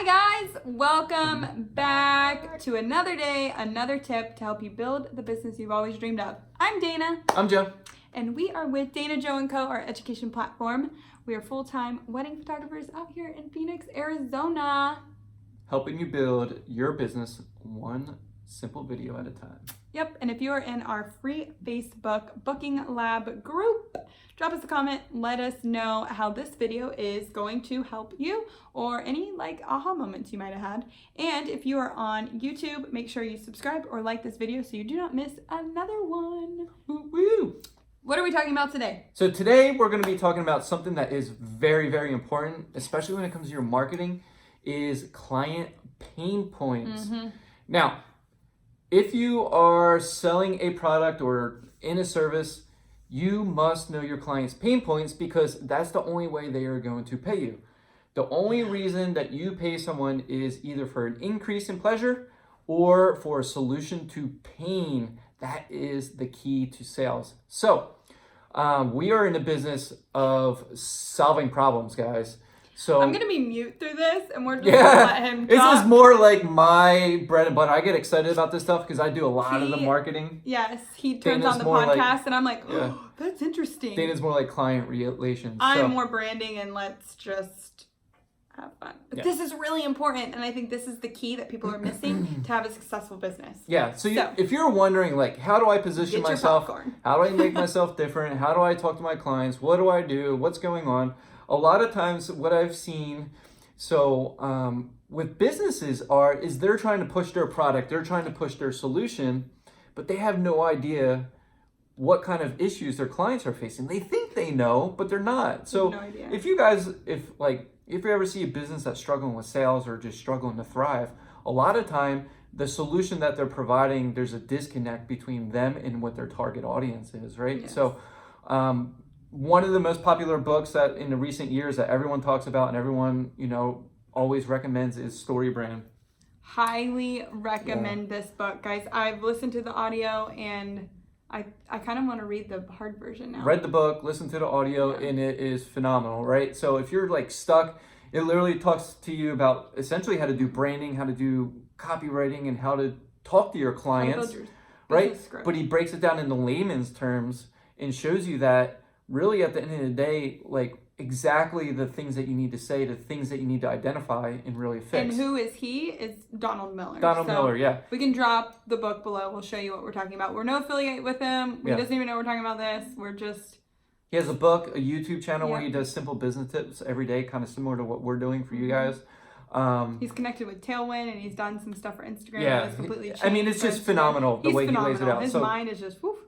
Hi guys, welcome back to another day, another tip to help you build the business you've always dreamed of. I'm Dana. I'm Joe. And we are with Dana, Joe & Co., our education platform. We are full-time wedding photographers out here in Phoenix, Arizona. Helping you build your business one simple video at a time. Yep, and if you are in our free Facebook Booking Lab group, drop us a comment, let us know how this video is going to help you or any aha moments you might have had. And if you are on YouTube, make sure you subscribe or like this video so you do not miss another one. Woo-woo. What are we talking about today? So today we're going to be talking about something that is very, very important, especially when it comes to your marketing, is client pain points. Now, if you are selling a product or in a service, you must know your client's pain points because that's the only way they are going to pay you. The only reason that you pay someone is either for an increase in pleasure or for a solution to pain. That is the key to sales. So we are in the business of solving problems, guys. So I'm gonna be mute through this, and we're just gonna let him talk. This is more like my bread and butter. I get excited about this stuff because I do a lot of the marketing. Yes, he turns Dana's on the more podcast, and I'm like, oh, that's interesting. Dana's more like client relations. I'm more branding, and let's just have fun. But this is really important, and I think this is the key that people are missing to have a successful business. Yeah. So if you're wondering, how do I position myself? How do I make myself different? How do I talk to my clients? What do I do? What's going on? A lot of times what I've seen, with businesses is they're trying to push their product, they're trying to push their solution, but they have no idea what kind of issues their clients are facing. They think they know, but they're not. So no idea. if you guys, if you ever see a business that's struggling with sales or just struggling to thrive, a lot of time the solution that they're providing, there's a disconnect between them and what their target audience is, right? Yes. So one of the most popular books that in the recent years that everyone talks about and everyone, always recommends is Story Brand. Highly recommend this book, guys. I've listened to the audio and I kind of want to read the hard version now. Read the book, listen to the audio, and it is phenomenal, right? So if you're stuck, it literally talks to you about essentially how to do branding, how to do copywriting, and how to talk to your clients, right? But he breaks it down into layman's terms and shows you that really at the end of the day, exactly the things that you need to say, the things that you need to identify and really fix. And who is he? It's Donald Miller. Donald Miller, yeah. We can drop the book below. We'll show you what we're talking about. We're no affiliate with him. He doesn't even know we're talking about this. We're just... He has a book, a YouTube channel where he does simple business tips every day, kind of similar to what we're doing for you guys. He's connected with Tailwind and he's done some stuff for Instagram. Yeah, it's completely changed. I mean, it's just phenomenal the way he lays it out. His mind is just, woof.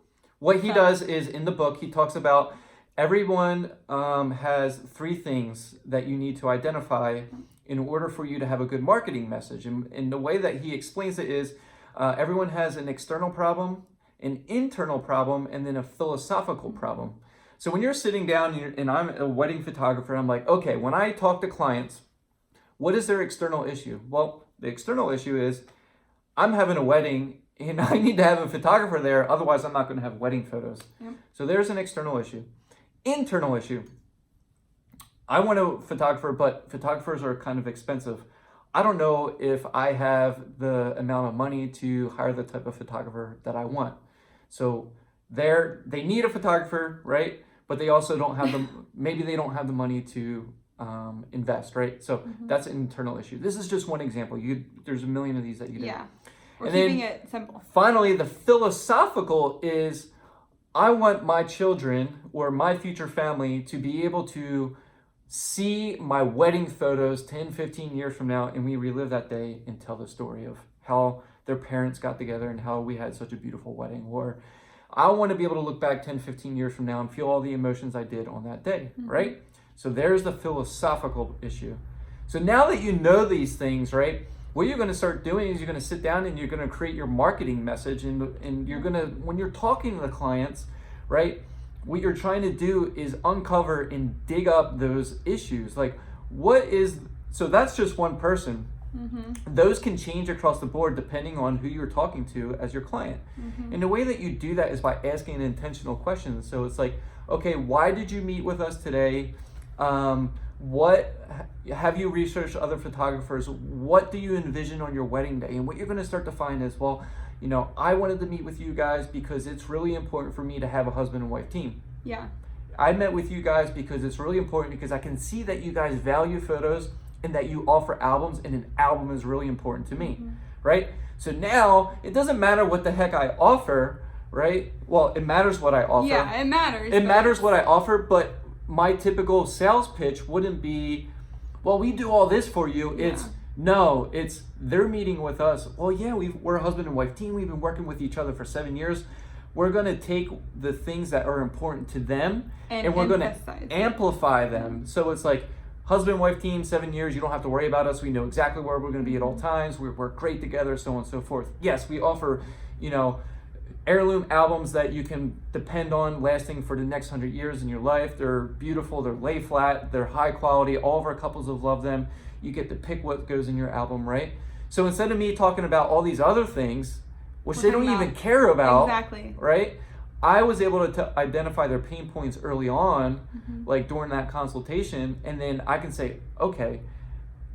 What he does is, in the book, he talks about everyone has three things that you need to identify in order for you to have a good marketing message. And the way that he explains it is everyone has an external problem, an internal problem, and then a philosophical problem. So when you're sitting down and I'm a wedding photographer, I'm like, okay, when I talk to clients, what is their external issue? Well, the external issue is I'm having a wedding and I need to have a photographer there. Otherwise, I'm not going to have wedding photos. Yep. So there's an external issue. Internal issue. I want a photographer, but photographers are kind of expensive. I don't know if I have the amount of money to hire the type of photographer that I want. So they need a photographer, right? But they also don't have maybe they don't have the money to invest, right? So that's an internal issue. This is just one example. There's a million of these that you do. Yeah, we're keeping it simple. Finally, the philosophical is I want my children or my future family to be able to see my wedding photos 10, 15 years from now, and we relive that day and tell the story of how their parents got together and how we had such a beautiful wedding. Or I want to be able to look back 10, 15 years from now and feel all the emotions I did on that day, right? So there's the philosophical issue. So now that you know these things, right, what you're going to start doing is you're going to sit down and you're going to create your marketing message, and you're going to, when you're talking to the clients, right, what you're trying to do is uncover and dig up those issues. So that's just one person. Those can change across the board depending on who you're talking to as your client. And the way that you do that is by asking intentional questions. So it's like, okay, why did you meet with us today? what have you researched other photographers? What do you envision on your wedding day? And what you're going to start to find is, well, you know, I wanted to meet with you guys because it's really important for me to have a husband and wife team. Yeah. I met with you guys because it's really important because I can see that you guys value photos and that you offer albums, and an album is really important to me, right? So now it doesn't matter what the heck I offer, right? Well, it matters what I offer. Yeah, it matters. It matters what I offer, but my typical sales pitch wouldn't be, well, we do all this for you. Yeah. It's they're meeting with us. Well, yeah, we're a husband and wife team. We've been working with each other for 7 years. We're going to take the things that are important to them and we're going to amplify them. So it's like, husband, wife team, 7 years, you don't have to worry about us. We know exactly where we're going to be at all times. We work great together, so on and so forth. Yes, we offer, you know, heirloom albums that you can depend on lasting for the next 100 years in your life. They're beautiful, they're lay flat, they're high quality. All of our couples have loved them. You get to pick what goes in your album, right? So instead of me talking about all these other things, which they don't even care about, exactly, right? I was able to identify their pain points early on, like during that consultation, and then I can say, okay,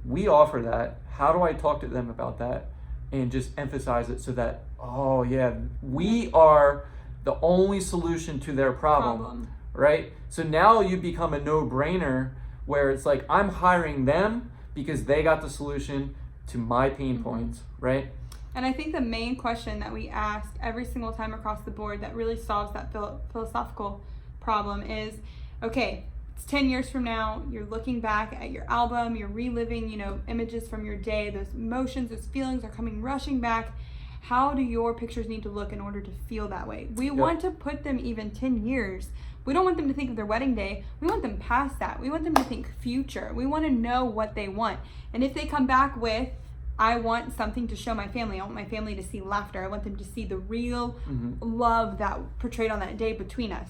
we offer that. How do I talk to them about that? And just emphasize it so that, oh yeah, we are the only solution to their problem, right? So now you become a no-brainer where it's like, I'm hiring them because they got the solution to my pain points, right? And I think the main question that we ask every single time across the board that really solves that philosophical problem is, okay, it's 10 years from now, you're looking back at your album, you're reliving, you know, images from your day, those emotions, those feelings are coming rushing back. How do your pictures need to look in order to feel that way? We want to put them even 10 years. We don't want them to think of their wedding day. We want them past that. We want them to think future. We want to know what they want. And if they come back with, I want something to show my family. I want my family to see laughter. I want them to see the real love that portrayed on that day between us.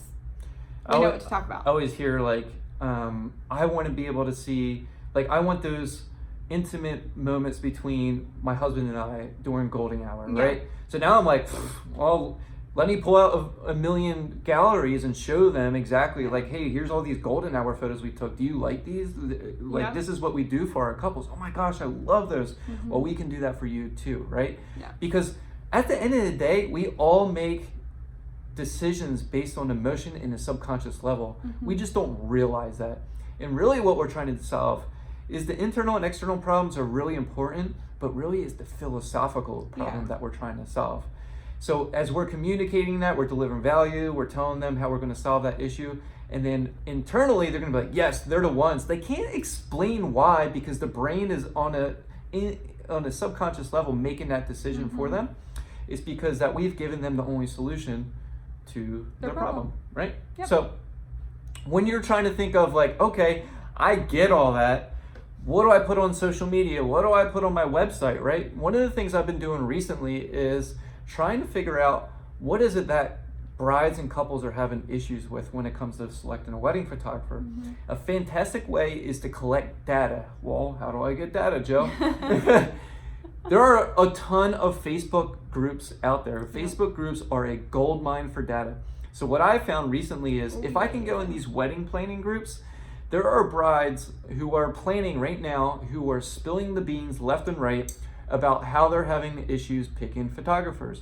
We know what to talk about. I always hear like, I want to be able to see, like, I want those intimate moments between my husband and I during golden hour, right? So now I'm like, well, let me pull out a million galleries and show them exactly like, hey, here's all these golden hour photos we took. Do you like these? Like, this is what we do for our couples. Oh my gosh, I love those. Well, we can do that for you too, right? Yeah. Because at the end of the day, we all make decisions based on emotion in a subconscious level. We just don't realize that. And really what we're trying to solve is the internal and external problems are really important, but really is the philosophical problem that we're trying to solve. So as we're communicating that, we're delivering value, we're telling them how we're going to solve that issue, and then internally they're going to be like, yes, they're the ones. They can't explain why because the brain is on a subconscious level making that decision for them. It's because that we've given them the only solution to their problem, right? So when you're trying to think of like, okay, I get all that. What do I put on social media? What do I put on my website, right? One of the things I've been doing recently is trying to figure out what is it that brides and couples are having issues with when it comes to selecting a wedding photographer. A fantastic way is to collect data. Well, how do I get data, Joe? There are a ton of Facebook groups out there. Facebook groups are a gold mine for data. So what I found recently is if I can go in these wedding planning groups, there are brides who are planning right now who are spilling the beans left and right about how they're having issues picking photographers.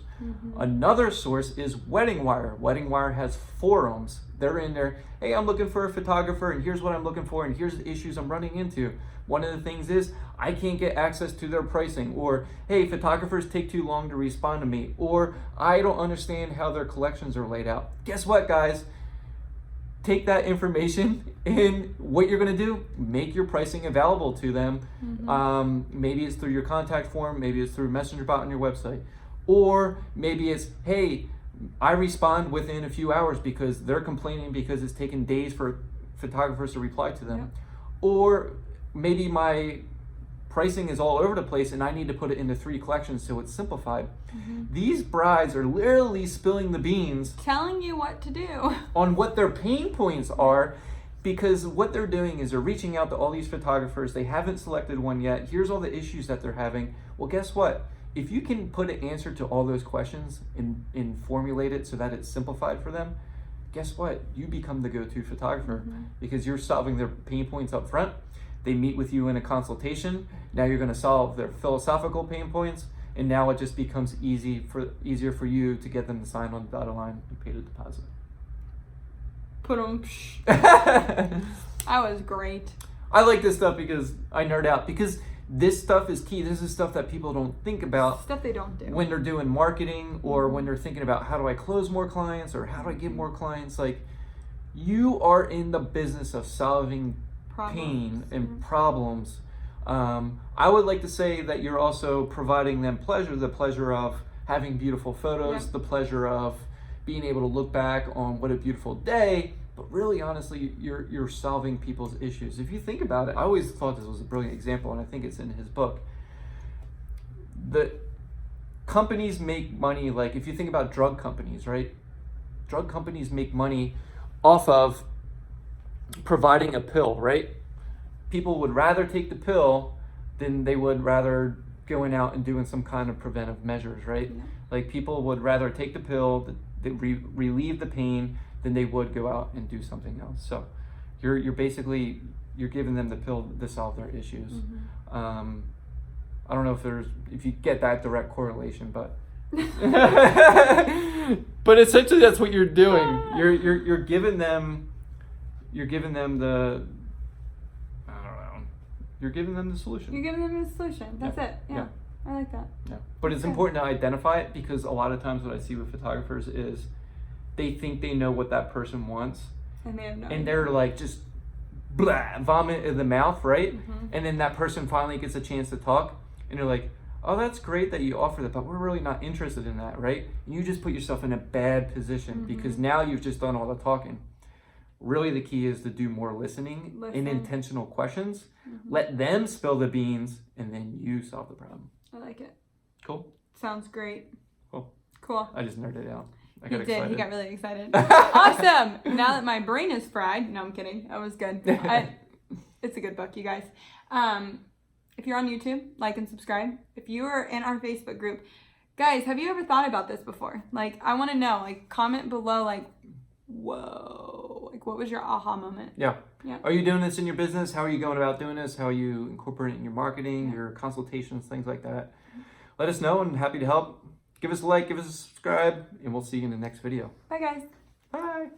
Another source is Wedding Wire. Wedding Wire has forums. They're in there, hey, I'm looking for a photographer and here's what I'm looking for and here's the issues I'm running into. One of the things is I can't get access to their pricing, or hey, photographers take too long to respond to me, or I don't understand how their collections are laid out. Guess what, guys? Take that information and what you're going to do, make your pricing available to them. Maybe it's through your contact form, maybe it's through Messenger bot on your website, or maybe it's, hey, I respond within a few hours because they're complaining because it's taken days for photographers to reply to them. Or maybe my pricing is all over the place and I need to put it into 3 collections so it's simplified. These brides are literally spilling the beans, telling you what to do on what their pain points are, because what they're doing is they're reaching out to all these photographers. They haven't selected one yet. Here's all the issues that they're having. Well, guess what? If you can put an answer to all those questions and formulate it so that it's simplified for them, guess what? You become the go-to photographer because you're solving their pain points up front. They meet with you in a consultation. Now you're going to solve their philosophical pain points, and now it just becomes easier for you to get them to sign on the dotted line and pay the deposit. That was great. I like this stuff because I nerd out, because this stuff is key. This is stuff that people don't think about. Stuff they don't do. When they're doing marketing, or when they're thinking about how do I close more clients, or how do I get more clients. Like, you are in the business of solving pain and problems. I would like to say that you're also providing them pleasure, the pleasure of having beautiful photos, the pleasure of being able to look back on what a beautiful day. But really, honestly, you're solving people's issues. If you think about it, I always thought this was a brilliant example, and I think it's in his book. The companies make money, like if you think about drug companies, right? Drug companies make money off of providing a pill, right? People would rather take the pill than they would rather going out and doing some kind of preventive measures, right? Yeah. Like, people would rather take the pill that relieve the pain than they would go out and do something else. So you're basically giving them the pill to solve their issues. I don't know if you get that direct correlation, but but essentially that's what you're doing. You're giving them the, I don't know, you're giving them the solution. You're giving them the solution. That's it. Yeah. I like that. Yeah. But it's important to identify it, because a lot of times what I see with photographers is they think they know what that person wants, and they have no idea. They're like just blah, vomit in the mouth, right? And then that person finally gets a chance to talk, and they're like, oh, that's great that you offer that, but we're really not interested in that, right? And you just put yourself in a bad position, because now you've just done all the talking. Really, the key is to do more listening and intentional questions. Let them spill the beans, and then you solve the problem. I like it. Cool. Sounds great. Cool. I just nerded out. He did. He got really excited. Awesome. Now that my brain is fried. No, I'm kidding. That was good. It's a good book, you guys. If you're on YouTube, like and subscribe. If you are in our Facebook group, guys, have you ever thought about this before? Like, I want to know. Like, comment below. Like, whoa. Like, what was your aha moment? Yeah. Are you doing this in your business? How are you going about doing this? How are you incorporating it in your marketing, your consultations, things like that? Let us know, and happy to help. Give us a like, give us a subscribe, and we'll see you in the next video. Bye, guys. Bye.